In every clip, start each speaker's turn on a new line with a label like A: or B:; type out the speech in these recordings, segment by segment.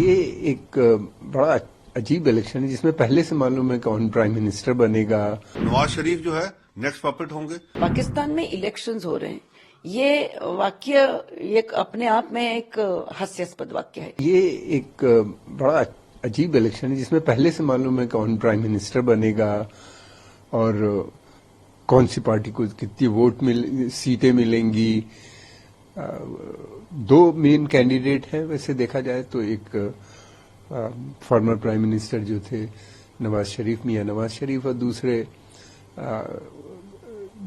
A: یہ ایک بڑا عجیب الیکشن ہے جس میں پہلے سے معلوم ہے کون پرائم منسٹر بنے گا.
B: نواز شریف جو ہے نیکسٹ پپٹ ہوں گے.
C: پاکستان میں الیکشنز ہو رہے ہیں، یہ واقعہ ایک اپنے آپ میں ایک ہاسیاسپد واقعہ ہے.
A: یہ ایک بڑا عجیب الیکشن ہے جس میں پہلے سے معلوم ہے کون پرائم منسٹر بنے گا اور کون سی پارٹی کو کتنی سیٹیں ملیں گی. دو مین کینڈیڈیٹ ہیں ویسے دیکھا جائے تو، ایک فارمر پرائم منسٹر جو تھے نواز شریف، میاں نواز شریف، اور دوسرے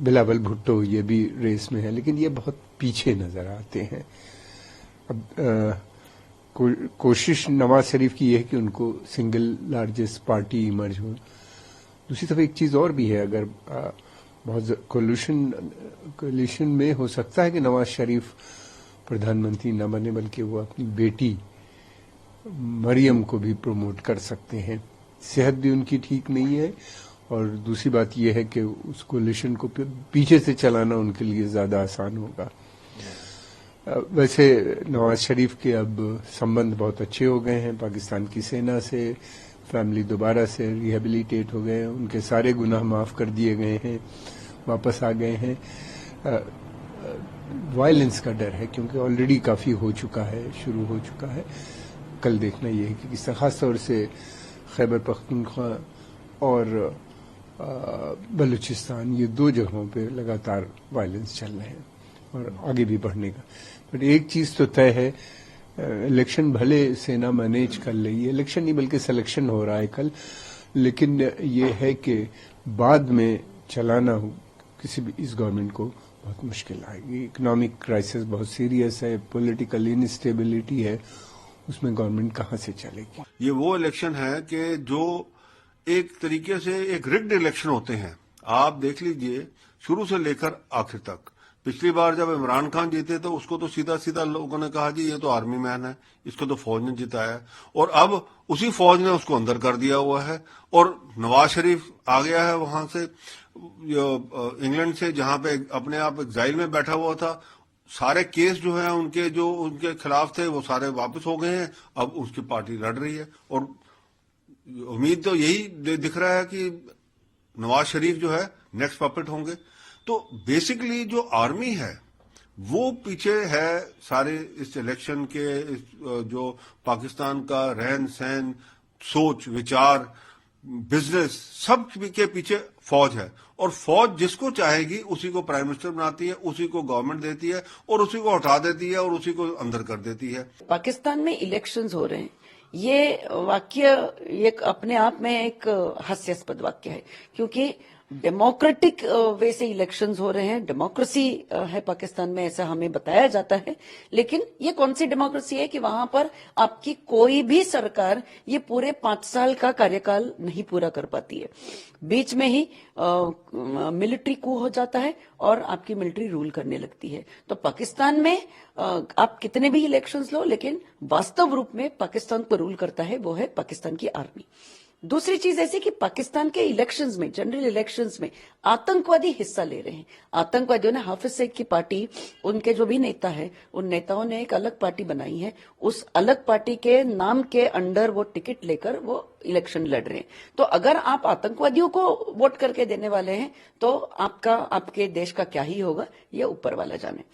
A: بلاول بھٹو، یہ بھی ریس میں ہے لیکن یہ بہت پیچھے نظر آتے ہیں. اب کوشش نواز شریف کی یہ ہے کہ ان کو سنگل لارجسٹ پارٹی ایمرج ہو. دوسری طرف ایک چیز اور بھی ہے، اگر بہت کولیشن میں ہو سکتا ہے کہ نواز شریف پردھان منتری نہ بنے بلکہ وہ اپنی بیٹی مریم کو بھی پروموٹ کر سکتے ہیں. صحت بھی ان کی ٹھیک نہیں ہے، اور دوسری بات یہ ہے کہ اس کولیشن کو پیچھے سے چلانا ان کے لیے زیادہ آسان ہوگا. ویسے نواز شریف کے اب سمبند بہت اچھے ہو گئے ہیں پاکستان کی سینا سے، فیملی دوبارہ سے ریہیبلیٹیٹ ہو گئے ہیں، ان کے سارے گناہ معاف کر دیے گئے ہیں، واپس آ گئے ہیں. وائلنس کا ڈر ہے کیونکہ آلریڈی کافی ہو چکا ہے، شروع ہو چکا ہے. کل دیکھنا یہ ہے کہ کس طرح، خاص طور سے خیبر پختونخوا اور بلوچستان، یہ دو جگہوں پہ لگاتار وائلنس چل رہے ہیں اور آگے بھی بڑھنے کا. بٹ ایک چیز تو طے ہے، الیکشن بھلے سینا مینیج کر رہی ہے، الیکشن نہیں بلکہ سلیکشن ہو رہا ہے کل، لیکن یہ ہے کہ بعد میں چلانا کسی بھی اس گورنمنٹ کو بہت مشکل آئے گی. اکنامک کرائسس بہت سیریس ہے، پولیٹیکل انسٹیبلٹی ہے، اس میں گورنمنٹ کہاں سے چلے گی.
B: یہ وہ الیکشن ہے کہ جو ایک طریقے سے ایک رگڈ الیکشن ہوتے ہیں. آپ دیکھ لیجئے شروع سے لے کر آخر تک. پچھلی بار جب عمران خان جیتے تو اس کو تو سیدھا لوگوں نے کہا جی یہ تو آرمی مین ہے، اس کو تو فوج نے جتایا، اور اب اسی فوج نے اس کو اندر کر دیا ہوا ہے. اور نواز شریف آ گیا ہے وہاں سے، انگلینڈ سے، جہاں پہ اپنے آپ ایگزائل میں بیٹھا ہوا تھا. سارے کیس جو ہیں ان کے خلاف تھے وہ سارے واپس ہو گئے ہیں. اب اس کی پارٹی لڑ رہی ہے، اور امید تو یہی دکھ رہا ہے کہ نواز شریف جو ہے نیکسٹ پپٹ ہوں گے. تو بیسیکلی جو آرمی ہے وہ پیچھے ہے سارے اس الیکشن کے. جو پاکستان کا رہن سہن، سوچ وچار، بزنس، سب کے پیچھے فوج ہے. اور فوج جس کو چاہے گی اسی کو پرائم منسٹر بناتی ہے، اسی کو گورنمنٹ دیتی ہے، اور اسی کو ہٹا دیتی ہے، اور اسی کو اندر کر دیتی ہے.
C: پاکستان میں الیکشنز ہو رہے ہیں، یہ واقعہ ایک اپنے آپ میں ایک ہاسیاسپد واقعہ ہے، کیونکہ ڈیموکریٹک وے سے الیکشنز ہو رہے ہیں. ڈیموکریسی ہے پاکستان میں، ایسا ہمیں بتایا جاتا ہے، لیکن یہ کون سی ڈیموکریسی ہے کہ وہاں پر آپ کی کوئی بھی سرکار یہ پورے 5 سال کا کاریہ نہیں پورا کر پاتی ہے. بیچ میں ہی ملٹری کو ہو جاتا ہے اور آپ کی ملٹری رول کرنے لگتی ہے. تو پاکستان میں آپ کتنے بھی الیکشنز لو، لیکن واستو روپ میں پاکستان کو رول کرتا ہے وہ ہے پاکستان کی آرمی. دوسری چیز ایسی کہ پاکستان کے الیکشنز میں، جنرل الیکشنز میں آتنکوادی حصہ لے رہے ہیں. آتنکوادیوں نے حافظ سعید کی پارٹی، ان کے جو بھی نیتا ہے، ان نیتاؤں نے ایک الگ پارٹی بنائی ہے. اس الگ پارٹی کے نام کے انڈر وہ ٹکٹ لے کر وہ الیکشن لڑ رہے ہیں. تو اگر آپ آتنکوادیوں کو ووٹ کر کے دینے والے ہیں تو آپ کے دیش کا کیا ہی ہوگا، یہ اوپر والا جانے.